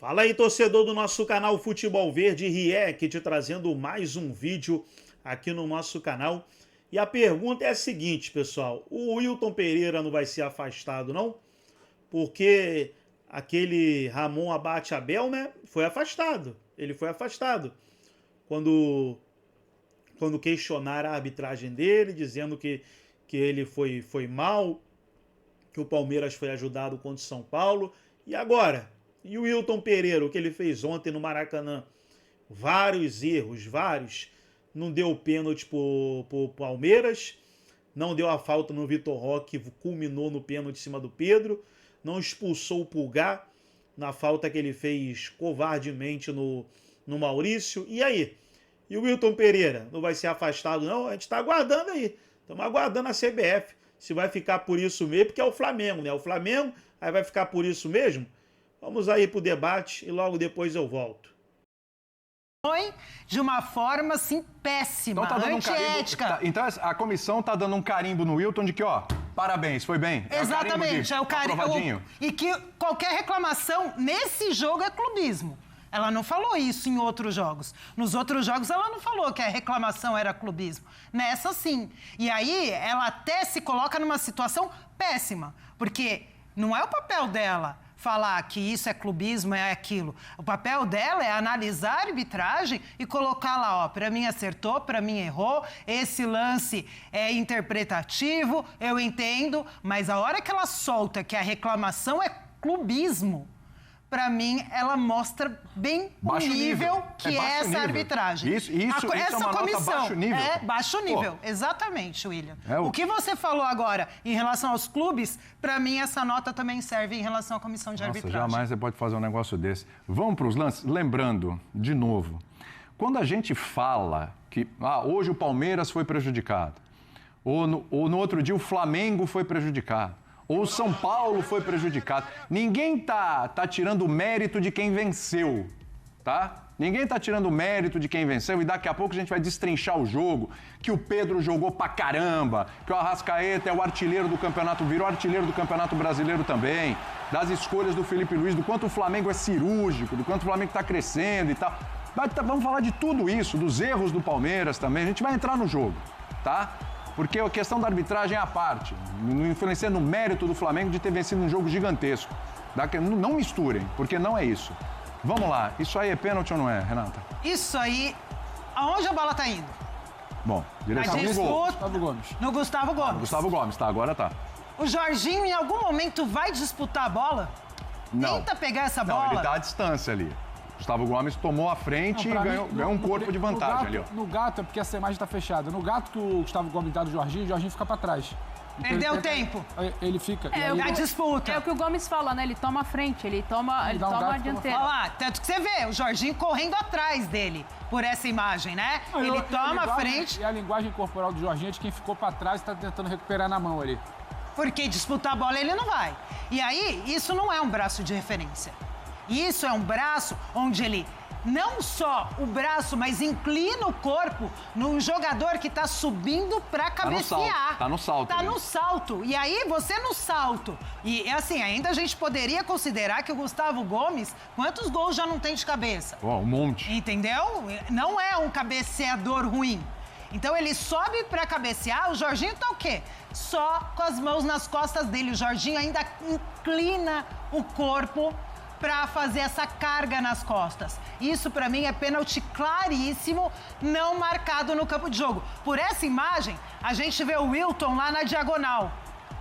Fala aí, torcedor do nosso canal Futebol Verde React, trazendo mais um vídeo aqui no nosso canal. E a pergunta é a seguinte, pessoal. O Wilton Pereira não vai ser afastado, não? Porque aquele Ramon Abate Abel, né, foi afastado. Ele foi afastado. Quando questionaram a arbitragem dele, dizendo que ele foi mal, que o Palmeiras foi ajudado contra o São Paulo. E agora? E o Wilton Pereira, o que ele fez ontem no Maracanã? Vários erros, vários. Não deu pênalti pro Palmeiras, não deu a falta no Vitor Roque, que culminou no pênalti em cima do Pedro, não expulsou o Pulgar na falta que ele fez covardemente no Maurício. E aí? E o Wilton Pereira não vai ser afastado, não? A gente está aguardando aí. Estamos aguardando a CBF. Se vai ficar por isso mesmo, porque é o Flamengo, né? O Flamengo, aí vai ficar por isso mesmo? Vamos aí para o debate e logo depois eu volto. Foi de uma forma, assim, péssima, então, antiética. Então a comissão tá dando um carimbo no Wilton de que, ó, parabéns, foi bem. Exatamente, é o carimbo. E que qualquer reclamação nesse jogo é clubismo. Ela não falou isso em outros jogos. Nos outros jogos ela não falou que a reclamação era clubismo. Nessa, sim. E aí ela até se coloca numa situação péssima, porque não é o papel dela falar que isso é clubismo, é aquilo. O papel dela é analisar a arbitragem e colocar lá, ó, para mim acertou, para mim errou, esse lance é interpretativo, eu entendo, mas a hora que ela solta que a reclamação é clubismo, para mim, ela mostra bem o nível que é essa arbitragem. Isso é uma nota baixo nível. É baixo nível, exatamente, William. O que você falou agora em relação aos clubes, para mim, essa nota também serve em relação à comissão de arbitragem. Jamais você pode fazer um negócio desse. Vamos para os lances? Lembrando, de novo, quando a gente fala que hoje o Palmeiras foi prejudicado, ou no outro dia o Flamengo foi prejudicado, ou São Paulo foi prejudicado. Ninguém tá tirando o mérito de quem venceu, tá? Ninguém tá tirando o mérito de quem venceu e daqui a pouco a gente vai destrinchar o jogo, que o Pedro jogou pra caramba, que o Arrascaeta é o artilheiro do campeonato, virou artilheiro do Campeonato Brasileiro também, das escolhas do Felipe Luiz, do quanto o Flamengo é cirúrgico, do quanto o Flamengo tá crescendo e tal. Vamos falar de tudo isso, dos erros do Palmeiras também, a gente vai entrar no jogo, tá? Porque a questão da arbitragem é a parte, não influencia no mérito do Flamengo de ter vencido um jogo gigantesco. Não misturem, porque não é isso. Vamos lá, isso aí é pênalti ou não é, Renata? Isso aí, aonde a bola tá indo? Bom, direção no gol. Gustavo Gomes. No Gustavo Gomes. No Gustavo Gomes, tá, agora tá. O Jorginho em algum momento vai disputar a bola? Não. Tenta pegar essa bola. Não, ele dá a distância ali. Gustavo Gomes tomou a frente e ganhou um corpo de vantagem ali, ó. No gato é porque essa imagem tá fechada. No gato que o Gustavo Gomes dá do Jorginho, o Jorginho fica pra trás. Então Perdeu tempo. Ele fica. A disputa. É o que o Gomes fala, né? Ele toma a frente, ele toma a dianteira. Olha lá, tanto que você vê o Jorginho correndo atrás dele por essa imagem, né? Ele toma a frente. E a linguagem corporal do Jorginho é de quem ficou pra trás e tá tentando recuperar na mão ali. Porque disputar a bola ele não vai. E aí, isso não é um braço de referência. Isso é um braço onde ele não só o braço, mas inclina o corpo no jogador que tá subindo pra cabecear. Tá no salto. Tá no salto. E aí, você no salto. E assim, ainda a gente poderia considerar que o Gustavo Gomes, quantos gols já não tem de cabeça? Um monte. Entendeu? Não é um cabeceador ruim. Então ele sobe pra cabecear, o Jorginho tá o quê? Só com as mãos nas costas dele. O Jorginho ainda inclina o corpo para fazer essa carga nas costas. Isso, para mim, é pênalti claríssimo, não marcado no campo de jogo. Por essa imagem, a gente vê o Wilton lá na diagonal,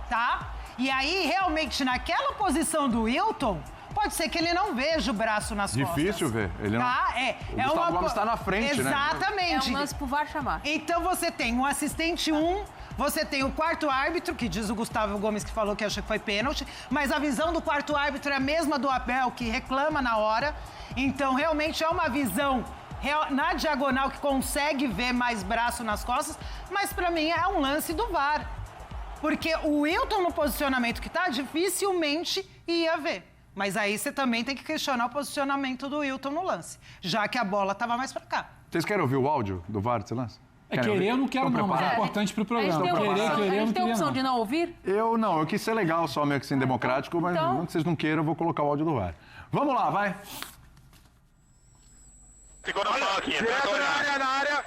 tá? E aí, realmente, naquela posição do Wilton, pode ser que ele não veja o braço nas costas. Difícil ver. Ele não... Tá? O Gustavo Gomes tá na frente, né? Exatamente. É um lance pro VAR chamar. Então, você tem um assistente 1... Você tem o quarto árbitro, que diz o Gustavo Gomes, que falou que achou que foi pênalti, mas a visão do quarto árbitro é a mesma do Abel, que reclama na hora. Então, realmente, é uma visão na diagonal que consegue ver mais braço nas costas, mas, pra mim, é um lance do VAR. Porque o Wilton, no posicionamento que tá, dificilmente ia ver. Mas aí você também tem que questionar o posicionamento do Wilton no lance, já que a bola tava mais pra cá. Vocês querem ouvir o áudio do VAR desse lance? Querer eu não quero não, mas é importante pro programa. A gente tem a opção de não ouvir? Eu quis ser legal só, meio que assim, democrático, mas então... vocês não queiram, eu vou colocar o áudio do VAR. Vamos lá, vai! Segura a bola aqui. Direto na área.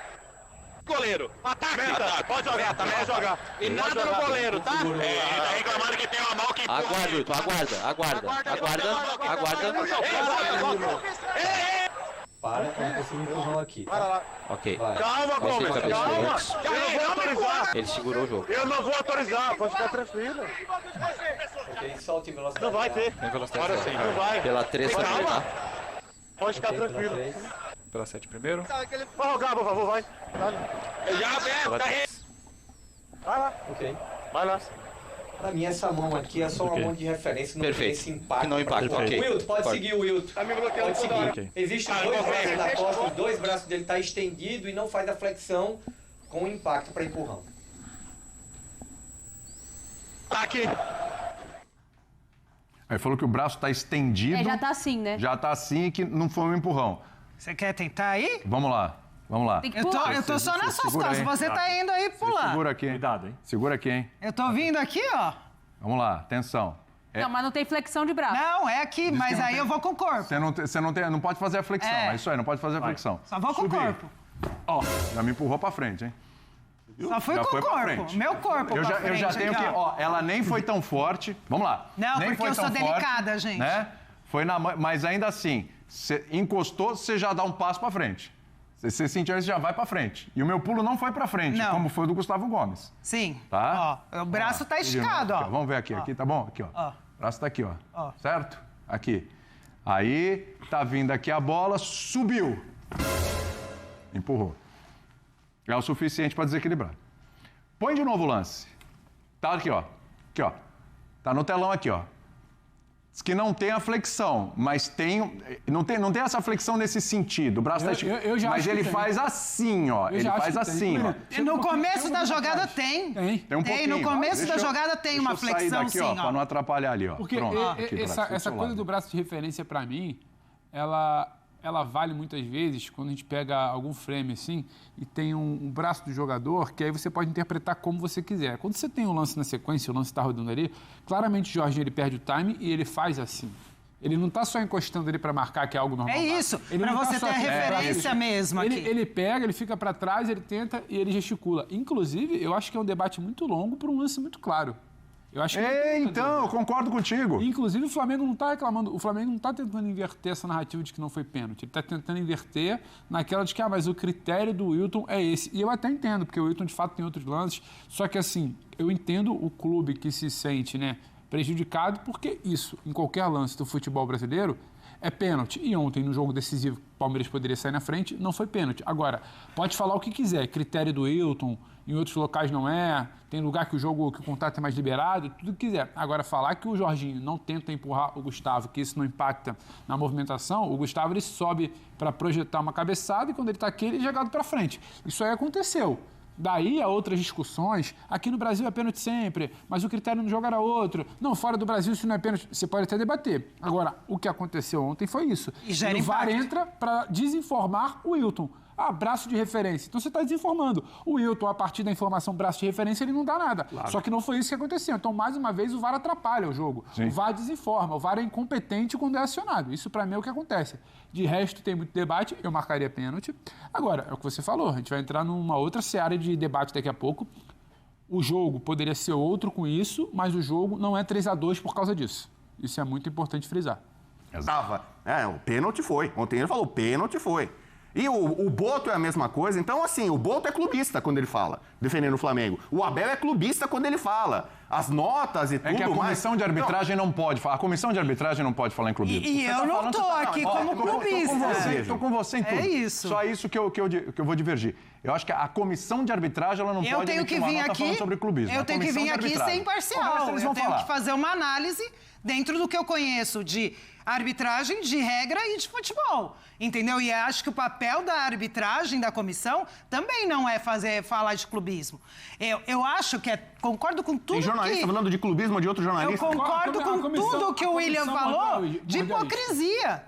Goleiro. Ataque, pode jogar, também pode jogar. E nada no goleiro, tá? Ele tá reclamando que tem uma mão que... Aguarda. Para, esse empurrão aqui. Para lá. Ok. Calma, Gomes, calma. Eu não vou autorizar. Ele segurou o jogo. Eu não vou autorizar, pode ficar tranquilo. Ok, solte velocidade. Não vai ter. Tem velocidade. Agora sim, não vai. Pela 3 também, tá? Pode ficar tranquilo. Pela 7 primeiro. Vai rogar, por favor, vai. Já aberto, tá aí. Vai lá. Ok. Vai lá. Pra mim, essa mão aqui é só uma mão de referência, não tem esse impacto. Que não impacta. Ok. Wilton, pode seguir o Wilton. Tá me bloqueando Pode toda hora. seguir. Existem dois braços da costa, os dois braços dele tá estendido e não faz a flexão com impacto para empurrão. Tá aqui. Aí falou que o braço está estendido. Já tá assim, né? Já está assim e que não foi um empurrão. Você quer tentar aí? Vamos lá. Tem que Eu tô pular. só nas suas segura costas, aí. você tá indo aí pular. Segura aqui. Cuidado, hein? Segura aqui, hein? Eu tô vindo aqui, ó. Vamos lá, atenção. Não, mas não tem flexão de braço. Não, é aqui, mas aí eu vou com o corpo. Você não pode fazer a flexão. É. É isso aí, não pode fazer a flexão. Só vou com o Subir. corpo. Ó, já me empurrou pra frente, hein? Só fui Já com foi o pra corpo. frente. Meu corpo Eu já frente tenho aqui, que... Ó, ela nem foi tão forte. Vamos lá. Não, nem porque foi eu sou tão forte, delicada, gente. Né? Foi na mão, mas ainda assim, você encostou, você já dá um passo pra frente. Você sentiu, você já vai pra frente. E o meu pulo não foi pra frente, Não. como foi o do Gustavo Gomes. Sim. Tá? Ó, o braço tá esticado, ó. Aqui, Vamos ver aqui, aqui, tá bom? Aqui, ó. Ó. O braço tá aqui, ó. Ó. Certo? Aqui. Aí, tá vindo aqui a bola, subiu. Empurrou. É o suficiente pra desequilibrar. Põe de novo o lance. Tá aqui, ó. Aqui, ó. Tá no telão aqui, ó. Diz que não tem a flexão, mas tem... Não tem essa flexão nesse sentido. O braço tá esticado. eu já mas acho ele que faz assim, ó. Eu Ele já acho faz que assim, tem. ó. E no começo da jogada tem. Tem um pouquinho. no começo Deixa da eu- jogada tem deixa uma eu sair flexão, daqui, sim, ó. ó. Pra não atrapalhar ali, ó. Porque Pronto. Aqui, essa braço, do coisa seu lado. do braço de referência, pra mim, ela vale muitas vezes quando a gente pega algum frame assim e tem um braço do jogador, que aí você pode interpretar como você quiser. Quando você tem um lance na sequência, o lance está rodando ali, claramente o Jorginho ele perde o time e ele faz assim. Ele não está só encostando ele para marcar, que é algo normal. É isso, Ele pra não tá você só ter a aqui. referência mesmo aqui. Ele pega, ele fica para trás, ele tenta e ele gesticula. Inclusive, eu acho que é um debate muito longo para um lance muito claro. Eu acho que Então, eu concordo contigo. Inclusive, o Flamengo não está reclamando, o Flamengo não está tentando inverter essa narrativa de que não foi pênalti. Ele está tentando inverter naquela de que, mas o critério do Wilton é esse. E eu até entendo, porque o Wilton, de fato, tem outros lances. Só que, assim, eu entendo o clube que se sente, né, prejudicado, porque isso, em qualquer lance do futebol brasileiro, é pênalti. E ontem, no jogo decisivo, o Palmeiras poderia sair na frente, não foi pênalti. Agora, pode falar o que quiser, critério do Wilton, em outros locais não é, tem lugar que o contato é mais liberado, tudo que quiser. Agora, falar que o Jorginho não tenta empurrar o Gustavo, que isso não impacta na movimentação, o Gustavo ele sobe para projetar uma cabeçada e quando ele está aqui, ele é jogado para frente. Isso aí aconteceu. Daí a outras discussões, aqui no Brasil é pênalti sempre, mas o critério no jogo era outro. Não, fora do Brasil isso não é pênalti. Você pode até debater. Agora, o que aconteceu ontem foi isso. E gera o VAR impacto. entra para desinformar o Wilton. Ah, braço de referência. Então você está desinformando. O Wilton, a partir da informação braço de referência, ele não dá nada. Claro. Só que não foi isso que aconteceu. Então, mais uma vez, o VAR atrapalha o jogo. Sim. O VAR desinforma. O VAR é incompetente quando é acionado. Isso, para mim, é o que acontece. De resto, tem muito debate. Eu marcaria pênalti. Agora, é o que você falou. A gente vai entrar numa outra seara de debate daqui a pouco. O jogo poderia ser outro com isso, mas o jogo não é 3-2 por causa disso. Isso é muito importante frisar. O pênalti foi. Ontem ele falou, o pênalti foi. E o Boto é a mesma coisa. Então, assim, o Boto é clubista quando ele fala, defendendo o Flamengo. O Abel é clubista quando ele fala. As notas e tudo É que a mais... comissão de arbitragem não pode falar. A comissão de arbitragem não pode falar em clubismo. E eu não tô aqui como clubista. Estou com você em tudo. É isso. Só isso que eu vou divergir. Eu acho que a comissão de arbitragem ela não Eu pode tenho que emitir uma vir nota aqui. falando sobre clubismo. Eu A tenho que comissão vir de aqui arbitragem. ser O imparcial. resto eles Eu vão tenho falar. que fazer uma análise dentro do que eu conheço de arbitragem, de regra e de futebol. Entendeu? E acho que o papel da arbitragem, da comissão, também não é falar de clubismo. Eu acho que concordo com tudo Tem jornalista que... falando de clubismo de outro Eu jornalista. concordo com tudo que o William falou de hipocrisia.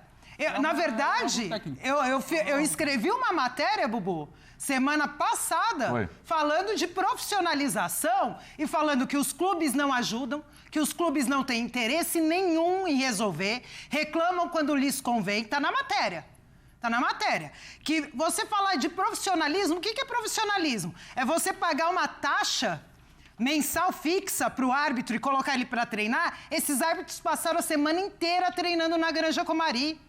Na verdade, eu escrevi uma matéria, Bubu, semana passada, Oi. falando de profissionalização e falando que os clubes não ajudam, que os clubes não têm interesse nenhum em resolver, reclamam quando lhes convém, tá na matéria. Tá na matéria. Que você falar de profissionalismo, o que é profissionalismo? É você pagar uma taxa mensal fixa para o árbitro e colocar ele para treinar. Esses árbitros passaram a semana inteira treinando na Granja Comari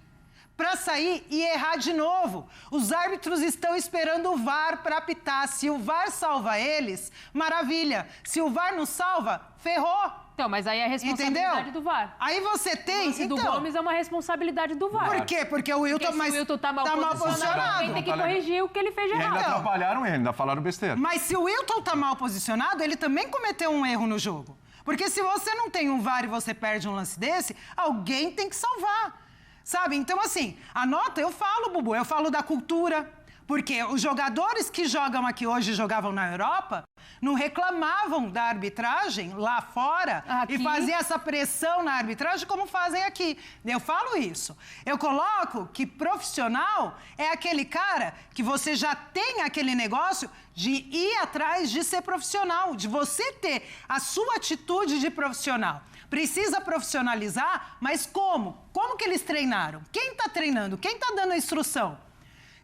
para sair e errar de novo. Os árbitros estão esperando o VAR para apitar. Se o VAR salva eles, maravilha. Se o VAR não salva, ferrou. Então, mas aí é a responsabilidade Entendeu? do VAR. Aí você tem... O do Gomes é uma responsabilidade do VAR. Por quê? Porque o Wilton... Porque se o Wilton tá mal posicionado, alguém tem que corrigir o que ele fez de E ainda errado. atrapalharam ele, ainda falaram besteira. Mas se o Wilton tá mal posicionado, ele também cometeu um erro no jogo. Porque se você não tem um VAR e você perde um lance desse, alguém tem que salvar. Sabe? Então, assim, a nota, eu falo, Bubu, eu falo da cultura. Porque os jogadores que jogam aqui hoje, jogavam na Europa, não reclamavam da arbitragem lá fora e faziam essa pressão na arbitragem como fazem aqui. Eu falo isso. Eu coloco que profissional é aquele cara que você já tem aquele negócio de ir atrás de ser profissional, de você ter a sua atitude de profissional. Precisa profissionalizar, mas como? Como que eles treinaram? Quem está treinando? Quem está dando a instrução?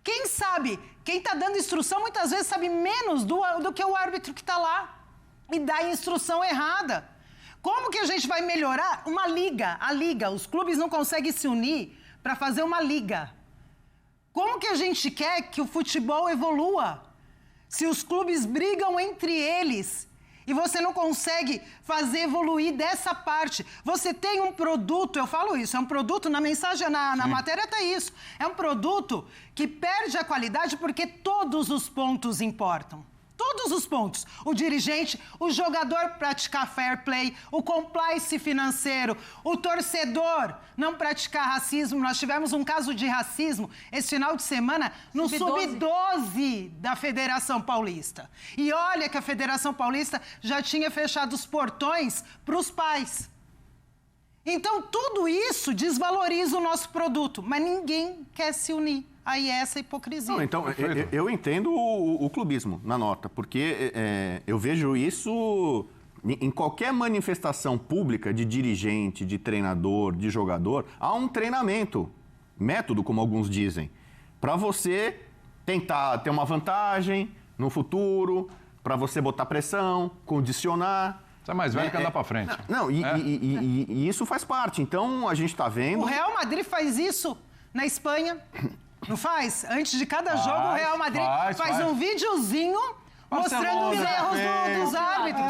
Quem sabe, quem está dando instrução muitas vezes sabe menos do que o árbitro que está lá e dá a instrução errada. Como que a gente vai melhorar uma liga? A liga, os clubes não conseguem se unir para fazer uma liga. Como que a gente quer que o futebol evolua? Se os clubes brigam entre eles e você não consegue fazer evoluir dessa parte. Você tem um produto, eu falo isso, é um produto, na mensagem, na matéria tá isso. É um produto que perde a qualidade porque todos os pontos importam. Todos os pontos. O dirigente, o jogador praticar fair play, o compliance financeiro, o torcedor não praticar racismo. Nós tivemos um caso de racismo esse final de semana no Sub-12 da Federação Paulista. E olha que a Federação Paulista já tinha fechado os portões para os pais. Então, tudo isso desvaloriza o nosso produto, mas ninguém quer se unir. Aí é essa hipocrisia. Não, então, eu entendo o clubismo na nota, porque eu vejo isso em qualquer manifestação pública de dirigente, de treinador, de jogador, há um treinamento, método, como alguns dizem, para você tentar ter uma vantagem no futuro, para você botar pressão, condicionar. Você é mais velho que andar para frente. Não, e isso faz parte. Então, a gente está vendo... O Real Madrid faz isso na Espanha. Não faz? Antes de cada jogo, o Real Madrid faz um videozinho mostrando os erros dos árbitros.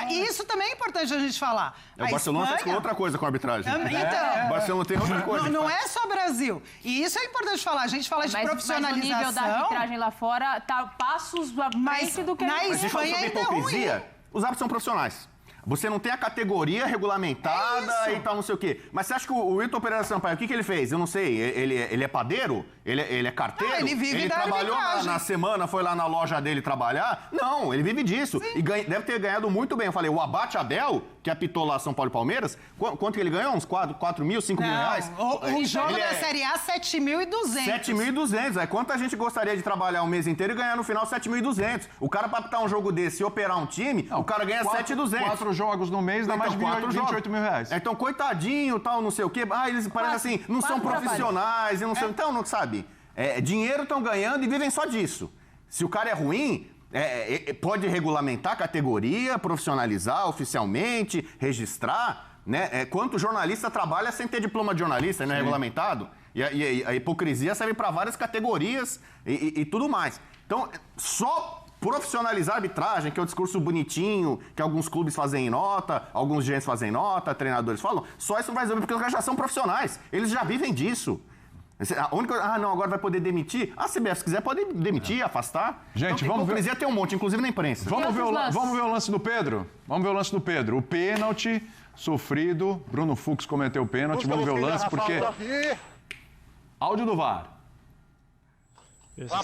E isso também é importante a gente falar. O Barcelona fez outra coisa com a arbitragem. Então, o Barcelona tem outra coisa. Não é só Brasil. E isso é importante falar. A gente fala de profissionalização. Mas o nível da arbitragem lá fora tá passos à frente do que na Espanha ainda é ruim. Os árbitros são profissionais. Você não tem a categoria regulamentada e tal, não sei o quê. Mas você acha que o Wilton Pereira Sampaio, o que ele fez? Eu não sei. Ele é padeiro? Ele é carteiro? Ele vive da trabalhou na semana, foi lá na loja dele trabalhar? Não, ele vive disso. Sim. E deve ter ganhado muito bem. Eu falei, o Abate Abel, que apitou lá São Paulo e Palmeiras, quanto que ele ganhou? Uns 4 mil, 5 mil reais? O jogo da Série A, 7.200. 7.200. Aí quanta gente gostaria de trabalhar o mês inteiro e ganhar no final 7.200? O cara, pra apitar um jogo desse e operar um time, o cara ganha 7.200. 4 jogos no mês dá mais de 28 mil reais. Então, coitadinho, tal, não sei o quê. Eles parecem assim, não são profissionais, e não sei... Então, não sabe? Dinheiro estão ganhando e vivem só disso. Se o cara é ruim, pode regulamentar a categoria, profissionalizar oficialmente, registrar, né? Quanto jornalista trabalha sem ter diploma de jornalista, né? Regulamentado. E a hipocrisia serve para várias categorias e tudo mais. Então, só profissionalizar a arbitragem, que é o discurso bonitinho, que alguns clubes fazem em nota, alguns dirigentes fazem em nota, treinadores falam, só isso não vai resolver, porque os caras já são profissionais. Eles já vivem disso. A única... não, agora vai poder demitir. A CBF, se quiser, pode demitir, afastar. Gente, então, vamos ver... tem um monte, inclusive na imprensa. Vamos ver o lance do Pedro? Vamos ver o lance do Pedro. O pênalti sofrido, Bruno Fux cometeu o pênalti. Vamos ver o lance, porque... Áudio do VAR.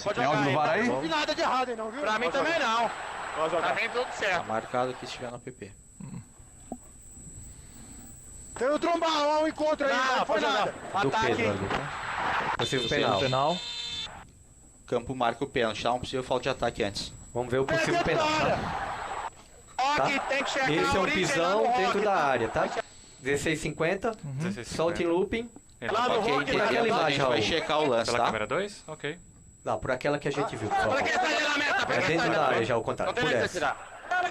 Pode tem áudio do VAR aí? Não vi nada de errado aí, não, viu? Pra mim também não. Pra mim tudo certo. Tá marcado que estiver no app. Tem o trombão, um encontro aí, não foi nada. Ataque. Possível penal. Campo marca o pênalti, tá? Não possível falta de ataque antes. Vamos ver o possível penal, tá? Tem que esse é um pisão dentro da área, tá? 16,50. Solta em looping. Lá no Ok, Rock, tem aquela imagem, a gente vai Raul. checar o lance, Pela tá? câmera 2? Ok. Não, por aquela que a gente viu, por favor. Pra quem tá ali na meta, pra É quem dentro tá da ali. área já o contrário. Não tem Por essa. necessidade.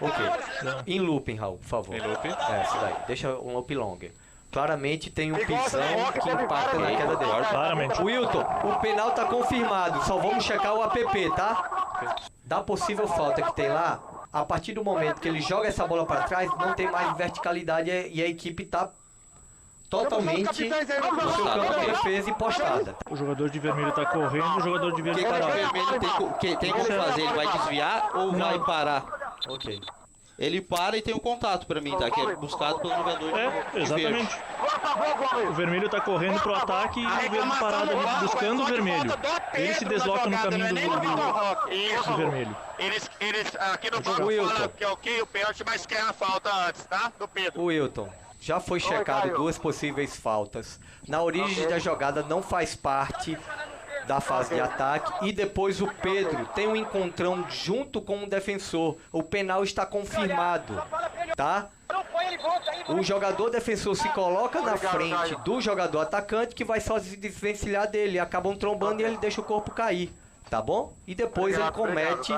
Ok. Em looping, Raul, por favor. Em loop. Essa daí. Deixa um loop longer. Claramente tem um Igual pisão essa Rock, que teve impacta na várias queda vezes. dele. Claramente. Wilton, o penal tá confirmado. Só vamos checar o APP, tá? Da possível falta que tem lá, a partir do momento que ele joga essa bola para trás, não tem mais verticalidade e a equipe tá totalmente no seu campo de defesa e postada. O jogador de vermelho tá correndo, o jogador de O verde que o parado. vermelho tem como fazer? Ele vai desviar ou vai parar? Ok. Ele para e tem um contato pra mim, tá? Que é buscado pelo jogador de Exatamente. O vermelho tá correndo pro ataque e o verde parado ali buscando o vermelho. Ele se desloca no caminho do vermelho. Eles aqui no banco falam que é ok o pênalti, mas quer a falta antes, tá? Do Pedro. Wilton, já foi checado duas possíveis faltas. Na origem da jogada não faz parte da fase de ataque e depois o Pedro tem um encontrão junto com o defensor. O penal está confirmado, tá? O jogador defensor se coloca na frente do jogador atacante que vai só se desvencilhar dele. Acabam trombando e ele deixa o corpo cair, tá bom? E depois ele comete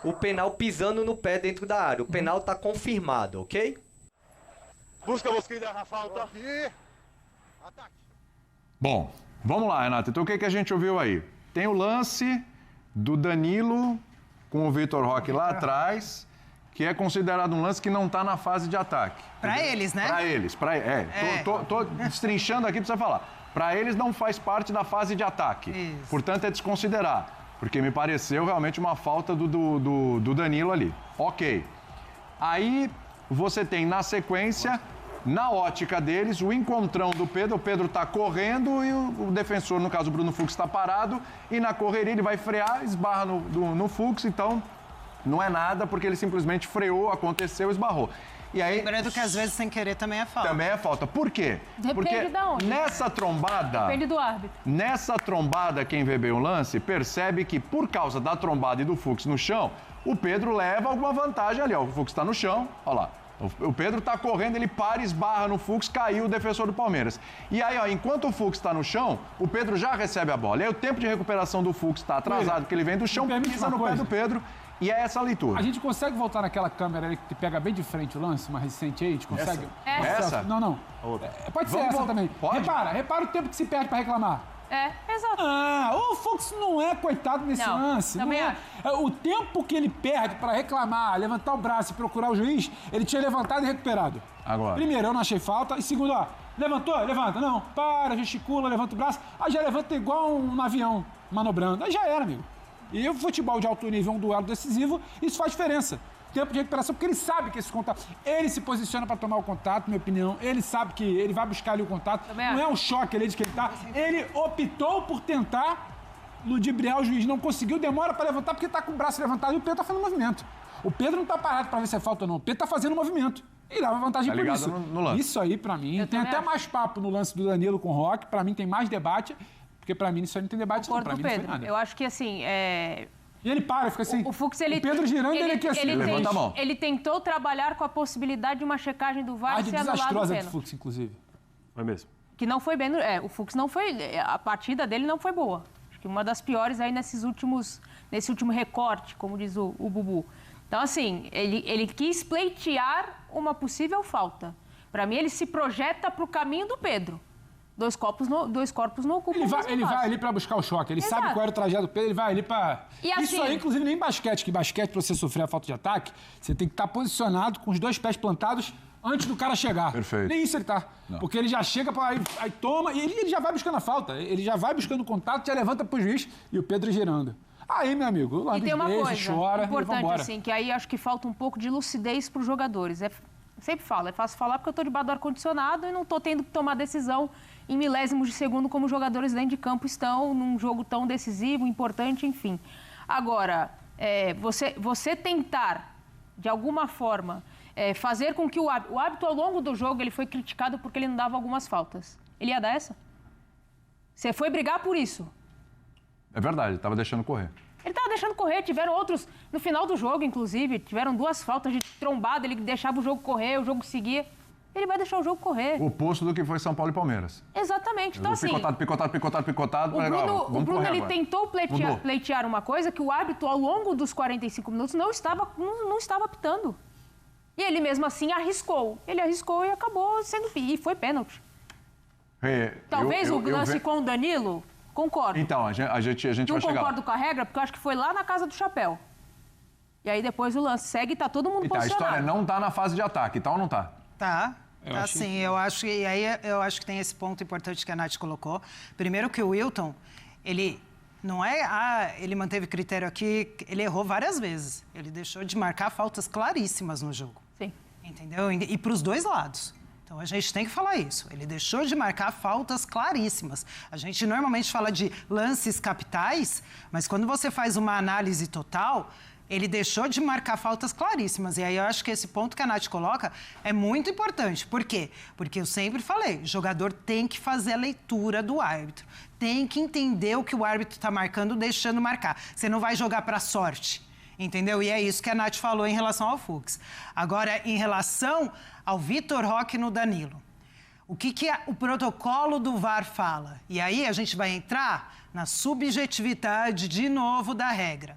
o penal pisando no pé dentro da área. O penal está confirmado, ok? Busca Mosquida na falta. Bom, vamos lá, Renato. Então o que a gente ouviu aí? Tem o lance do Danilo com o Vitor Roque lá atrás, que é considerado um lance que não está na fase de ataque. Pra eles, né? Para eles, Tô destrinchando aqui para você falar. Para eles não faz parte da fase de ataque. Isso. Portanto, é desconsiderar. Porque me pareceu realmente uma falta do Danilo ali. Ok. Aí você tem na sequência, na ótica deles, o encontrão do Pedro. O Pedro está correndo e o defensor, no caso o Bruno Fux, está parado. E na correria ele vai frear, esbarra no Fux. Então, não é nada porque ele simplesmente freou, aconteceu, esbarrou. E aí, Lembrando que às vezes sem querer também é falta. também é falta. Por quê? Depende Porque da onde. nessa trombada... Depende do árbitro. Nessa trombada, quem vê bem o lance, percebe que por causa da trombada e do Fux no chão, o Pedro leva alguma vantagem ali. Ó. O Fux está no chão, olha lá. O Pedro está correndo, ele para, esbarra no Fux, caiu o defensor do Palmeiras. E aí, ó, enquanto o Fux está no chão, o Pedro já recebe a bola. E aí o tempo de recuperação do Fux está atrasado, porque ele vem do chão, pisa no pé do Pedro. E é essa a leitura. A gente consegue voltar naquela câmera ali que pega bem de frente o lance, uma recente aí? A gente consegue? Essa? Não. Pode ser essa também. Pode? Repara o tempo que se perde pra reclamar. Exato. O Fux não é coitado nesse lance. Também não é. O tempo que ele perde pra reclamar, levantar o braço e procurar o juiz, ele tinha levantado e recuperado. Agora. Primeiro, eu não achei falta. E segundo, ó, levantou, levanta. Não, para, gesticula, levanta o braço. Aí já levanta igual um avião manobrando. Aí já era, amigo. E o futebol de alto nível, um duelo decisivo, isso faz diferença. Tempo de recuperação, porque ele sabe que esse contato... Ele se posiciona para tomar o contato, minha opinião. Ele sabe que ele vai buscar ali o contato. Também não é um choque ali de que ele tá. Ele optou por tentar ludibriar o juiz. Não conseguiu, demora para levantar porque tá com o braço levantado e o Pedro tá fazendo movimento. O Pedro não tá parado para ver se é falta ou não. O Pedro tá fazendo movimento. E leva vantagem por isso. No lance. Isso aí, para mim, tem até mais papo no lance do Danilo com o Roque. Para mim, tem mais debate. Porque para mim, isso aí não tem debate. Concordo Para com mim, o não foi Pedro. nada. Eu acho que, assim, E ele para, fica assim. O Fux, ele... O Pedro girando, ele aqui assim. Levanta a mão. Ele tentou trabalhar com a possibilidade de uma checagem do VAR A e de ser anulado o desastrosa do pênalti. Fux, inclusive. Foi mesmo. Que não foi bem... o Fux não foi... A partida dele não foi boa. Acho que uma das piores aí nesse último recorte, como diz o Bubu. Então, assim, ele quis pleitear uma possível falta. Para mim, ele se projeta para o caminho do Pedro. Dois corpos não ocupam Ele vai ali pra buscar o choque. Ele sabe qual era o trajeto do Pedro, ele vai ali pra... E assim- Isso aí, inclusive, nem basquete. Que basquete, pra você sofrer a falta de ataque, você tem que estar posicionado com os dois pés plantados antes do cara chegar. Perfeito. Nem isso ele tá. Não. Porque ele já chega, aí toma, e ele já vai buscando a falta. Ele já vai buscando o contato, já levanta pro juiz e o Pedro girando. Aí, meu amigo, lá E tem uma coisa chora importante, e vambora. assim, que aí acho que falta um pouco de lucidez para os jogadores. Sempre falo, é fácil falar porque eu estou debaixo do ar-condicionado e não estou tendo que tomar decisão em milésimos de segundo como os jogadores dentro de campo estão num jogo tão decisivo, importante, enfim. Agora, você tentar, de alguma forma, fazer com que o hábito ao longo do jogo, ele foi criticado porque ele não dava algumas faltas. Ele ia dar essa? Você foi brigar por isso. É verdade, ele tava deixando correr. Ele estava deixando correr, tiveram outros, no final do jogo, inclusive, tiveram 2 faltas de trombada, ele deixava o jogo correr, o jogo seguia. ele vai deixar o jogo correr. O oposto do que foi São Paulo e Palmeiras. Exatamente. Então, assim... Picotado. O Bruno ele tentou pleitear uma coisa que o árbitro, ao longo dos 45 minutos, não estava apitando. E ele, mesmo assim, arriscou. Ele arriscou e acabou sendo... E foi pênalti. Talvez o lance com o Danilo... Concordo. Então, a gente vai chegar. Não concordo com a regra, porque eu acho que foi lá na casa do Chapéu. E aí depois o lance segue e tá todo mundo posicionado. A história não tá na fase de ataque, tá ou não tá? Tá. Tá sim, eu acho que tem esse ponto importante que a Nath colocou. Primeiro que o Wilton, ele não é... ele manteve critério aqui, ele errou várias vezes. Ele deixou de marcar faltas claríssimas no jogo. Sim. Entendeu? E para os dois lados. Então, a gente tem que falar isso. Ele deixou de marcar faltas claríssimas. A gente normalmente fala de lances capitais, mas quando você faz uma análise total, ele deixou de marcar faltas claríssimas. E aí eu acho que esse ponto que a Nath coloca é muito importante. Por quê? Porque eu sempre falei, o jogador tem que fazer a leitura do árbitro. Tem que entender o que o árbitro está marcando, deixando marcar. Você não vai jogar para sorte. Entendeu? E é isso que a Nath falou em relação ao Fux. Agora, em relação ao Vitor Roque no Danilo, o que o protocolo do VAR fala? E aí a gente vai entrar na subjetividade de novo da regra,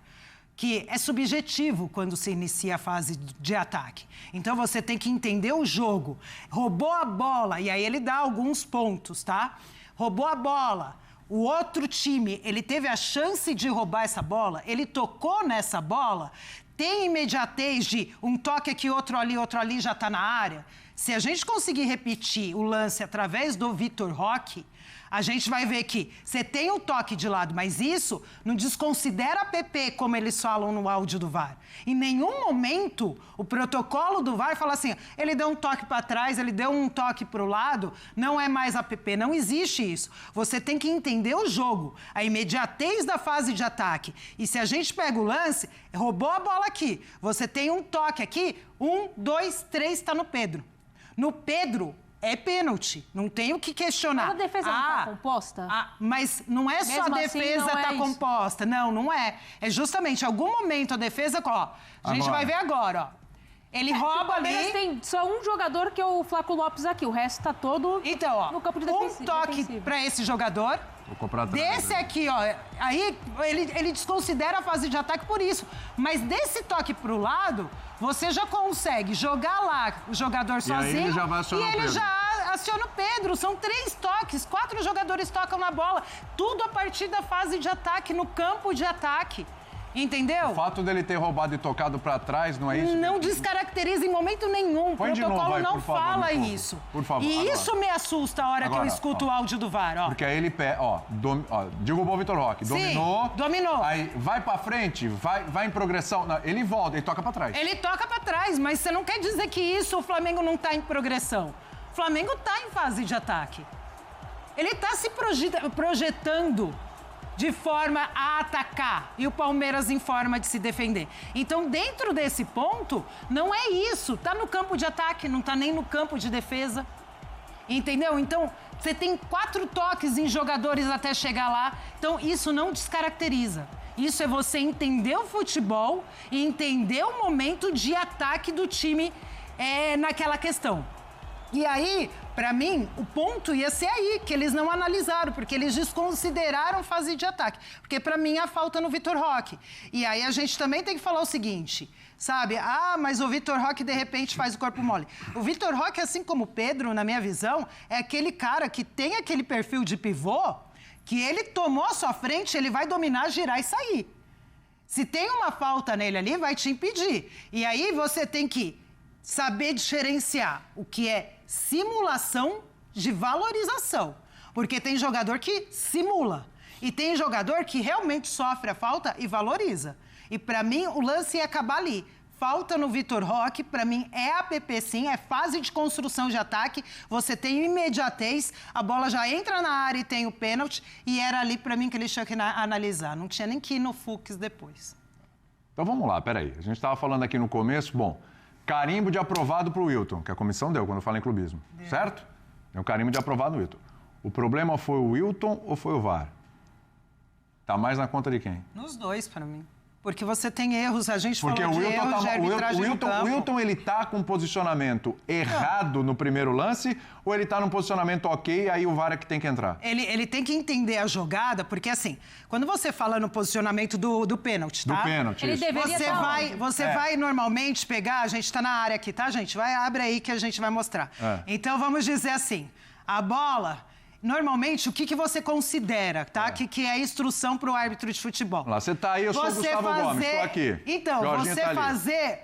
que é subjetivo quando se inicia a fase de ataque. Então você tem que entender o jogo. Roubou a bola, e aí ele dá alguns pontos, tá? Roubou a bola. O outro time, ele teve a chance de roubar essa bola, ele tocou nessa bola, tem imediatez de um toque aqui, outro ali, já está na área. Se a gente conseguir repetir o lance através do Vitor Roque, a gente vai ver que você tem o toque de lado, mas isso não desconsidera a PP, como eles falam no áudio do VAR. Em nenhum momento o protocolo do VAR fala assim, ele deu um toque para trás, ele deu um toque para o lado, não é mais a PP. Não existe isso. Você tem que entender o jogo, a imediatez da fase de ataque. E se a gente pega o lance, roubou a bola aqui, você tem um toque aqui, 1, 2, 3, está no Pedro. No Pedro... é pênalti, não tem o que questionar. Mas a defesa não está composta? Mas não é só a defesa tá composta. Não é. É justamente, em algum momento a defesa... Ó, a gente vai ver agora, ó. Ele rouba ali... Tem só um jogador que é o Flaco Lopes aqui, o resto tá todo no campo de defesa. Um toque para esse jogador. Desse aqui, ó, aí ele desconsidera a fase de ataque por isso. Mas desse toque pro lado, você já consegue jogar lá o jogador sozinho. E ele já aciona o Pedro. São 3 toques, 4 jogadores tocam na bola. Tudo a partir da fase de ataque, no campo de ataque. Entendeu? O fato dele ter roubado e tocado para trás, não é isso? Não descaracteriza em momento nenhum. O protocolo não fala isso. Por favor. E isso me assusta a hora que eu escuto o áudio do VAR, ó. Porque aí ele derrubou o Vitor Roque. Dominou. Aí vai para frente, vai em progressão. Não, ele volta, ele toca para trás. Ele toca para trás, mas você não quer dizer que isso o Flamengo não tá em progressão. O Flamengo tá em fase de ataque. Ele tá se projetando de forma a atacar e o Palmeiras em forma de se defender. Então, dentro desse ponto, não é isso. Tá no campo de ataque, não tá nem no campo de defesa. Entendeu? Então, você tem 4 toques em jogadores até chegar lá. Então, isso não descaracteriza. Isso é você entender o futebol e entender o momento de ataque do time naquela questão. E aí, para mim, o ponto ia ser aí, que eles não analisaram, porque eles desconsideraram fase de ataque. Porque, para mim, há falta no Vitor Roque. E aí a gente também tem que falar o seguinte, sabe? Mas o Vitor Roque, de repente, faz o corpo mole. O Vitor Roque, assim como o Pedro, na minha visão, é aquele cara que tem aquele perfil de pivô, que ele tomou a sua frente, ele vai dominar, girar e sair. Se tem uma falta nele ali, vai te impedir. E aí você tem que saber diferenciar o que é simulação de valorização. Porque tem jogador que simula. E tem jogador que realmente sofre a falta e valoriza. E para mim, o lance ia acabar ali. Falta no Vitor Roque, para mim é APP sim, é fase de construção de ataque. Você tem imediatez, a bola já entra na área e tem o pênalti. E era ali para mim que eles tinham que analisar. Não tinha nem que ir no Fux depois. Então vamos lá, peraí. A gente estava falando aqui no começo, carimbo de aprovado para o Wilton, que a comissão deu quando eu falo em clubismo, certo? Tem um carimbo de aprovado no Wilton. O problema foi o Wilton ou foi o VAR? Tá mais na conta de quem? Nos dois, para mim. Porque você tem erros, a gente Porque falou de erros de arbitragem no campo. O Wilton, ele tá com posicionamento errado no primeiro lance ou ele tá num posicionamento ok e aí o VAR é que tem que entrar? Ele tem que entender a jogada, porque assim, quando você fala no posicionamento do pênalti, tá? Do pênalti, Ele isso. deveria Você vai normalmente pegar, a gente tá na área aqui, tá, gente? Abre aí que a gente vai mostrar. Então, vamos dizer assim, a bola... Normalmente, o que você considera, tá? Que é instrução para o árbitro de futebol. Lá, você tá aí, eu sou o Gustavo Gomes, estou aqui. Então, Jorginho você tá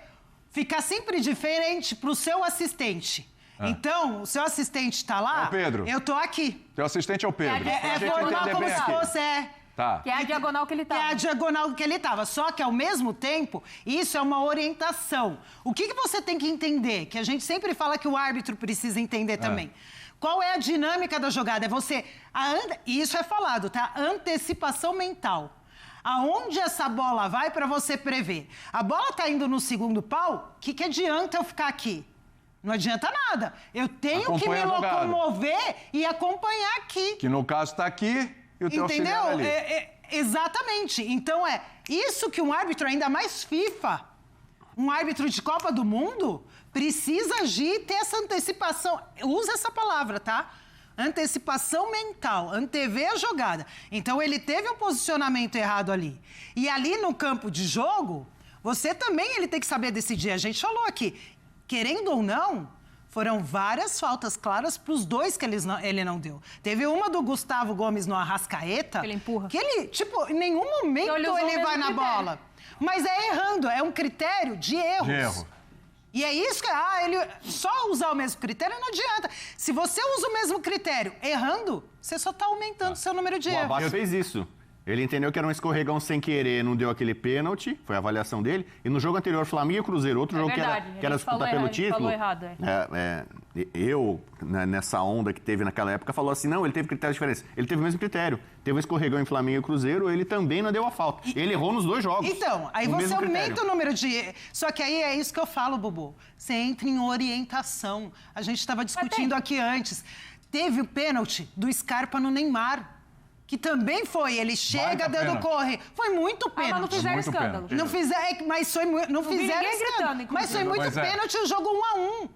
ficar sempre diferente para o seu assistente. Então, o seu assistente tá lá... É o Pedro. Eu tô aqui. Teu assistente é o Pedro. É formar como se fosse... Tá. Que é a diagonal que ele estava. É a diagonal que ele estava. Só que, ao mesmo tempo, isso é uma orientação. O que você tem que entender? Que a gente sempre fala que o árbitro precisa entender também. Qual é a dinâmica da jogada? É você... E isso é falado, tá? Antecipação mental. Aonde essa bola vai para você prever? A bola tá indo no segundo pau, o que adianta eu ficar aqui? Não adianta nada. Eu tenho que me locomover e acompanhar aqui. Que no caso tá aqui e o teu auxiliar ali. Exatamente. Então é isso que um árbitro, ainda mais FIFA, um árbitro de Copa do Mundo, precisa agir e ter essa antecipação. Usa essa palavra, tá? Antecipação mental, antever a jogada. Então ele teve um posicionamento errado ali. E ali no campo de jogo, você também ele tem que saber decidir. A gente falou aqui, querendo ou não, foram várias faltas claras para os dois que ele não deu. Teve uma do Gustavo Gomes no Arrascaeta. Ele empurra. Que ele, tipo, em nenhum momento ele vai na bola. Mas é errando, é um critério de erros. De erro. E é isso que... ele só usar o mesmo critério não adianta. Se você usa o mesmo critério errando, você só está aumentando o seu número de erros. O Abbas fez isso. Ele entendeu que era um escorregão sem querer, não deu aquele pênalti, foi a avaliação dele. E no jogo anterior, Flamengo e Cruzeiro, outro jogo que era disputar pelo título. Falou errado, eu, nessa onda que teve naquela época, falou assim, não, ele teve critérios diferentes. Ele teve o mesmo critério. Teve um escorregão em Flamengo e Cruzeiro, ele também não deu a falta. Ele errou nos dois jogos. Então, aí você aumenta o número de... Só que aí é isso que eu falo, Bubu. Você entra em orientação. A gente estava discutindo aqui antes. Teve o pênalti do Scarpa no Neymar. Que também foi, ele chega dando correr. Foi muito pênalti. Mas não fizeram escândalo. Não fizeram, mas foi não fizeram escândalo. Mas foi muito pênalti o jogo 1-1.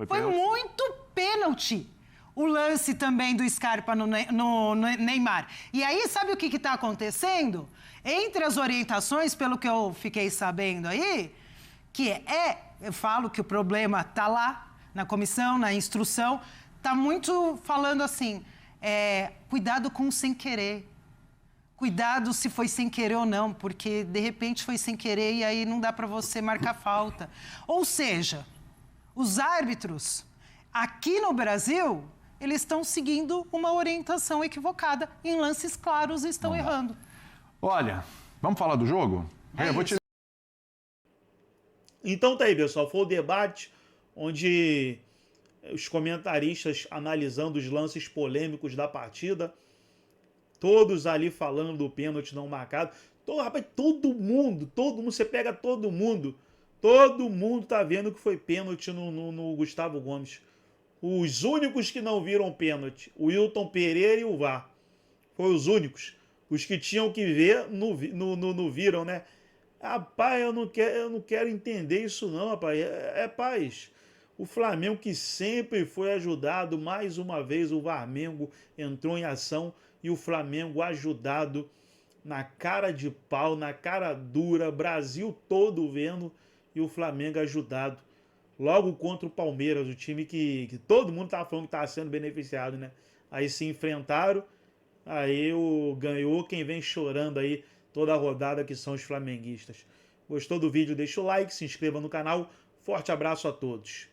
Foi muito pênalti. O lance também do Scarpa no Neymar. E aí, sabe o que está acontecendo? Entre as orientações, pelo que eu fiquei sabendo aí, eu falo que o problema está lá, na comissão, na instrução, está muito falando assim... cuidado com o sem querer. Cuidado se foi sem querer ou não, porque de repente foi sem querer e aí não dá para você marcar falta. Ou seja, os árbitros aqui no Brasil, eles estão seguindo uma orientação equivocada. Em lances claros estão errando. Olha, vamos falar do jogo? Então tá aí, pessoal. Foi o debate onde... os comentaristas analisando os lances polêmicos da partida, todos ali falando do pênalti não marcado. Todo mundo, você pega todo mundo tá vendo que foi pênalti no Gustavo Gomes. Os únicos que não viram pênalti, o Wilton Pereira e o VAR. Foram os únicos. Os que tinham que ver, não viram, né? Rapaz, eu não quero entender isso não, rapaz. Paz. O Flamengo que sempre foi ajudado, mais uma vez o Flamengo entrou em ação e o Flamengo ajudado na cara de pau, na cara dura, Brasil todo vendo e o Flamengo ajudado. Logo contra o Palmeiras, o time que todo mundo estava falando que estava sendo beneficiado, né? Aí se enfrentaram, aí ganhou quem vem chorando aí toda a rodada que são os flamenguistas. Gostou do vídeo? Deixa o like, se inscreva no canal. Forte abraço a todos.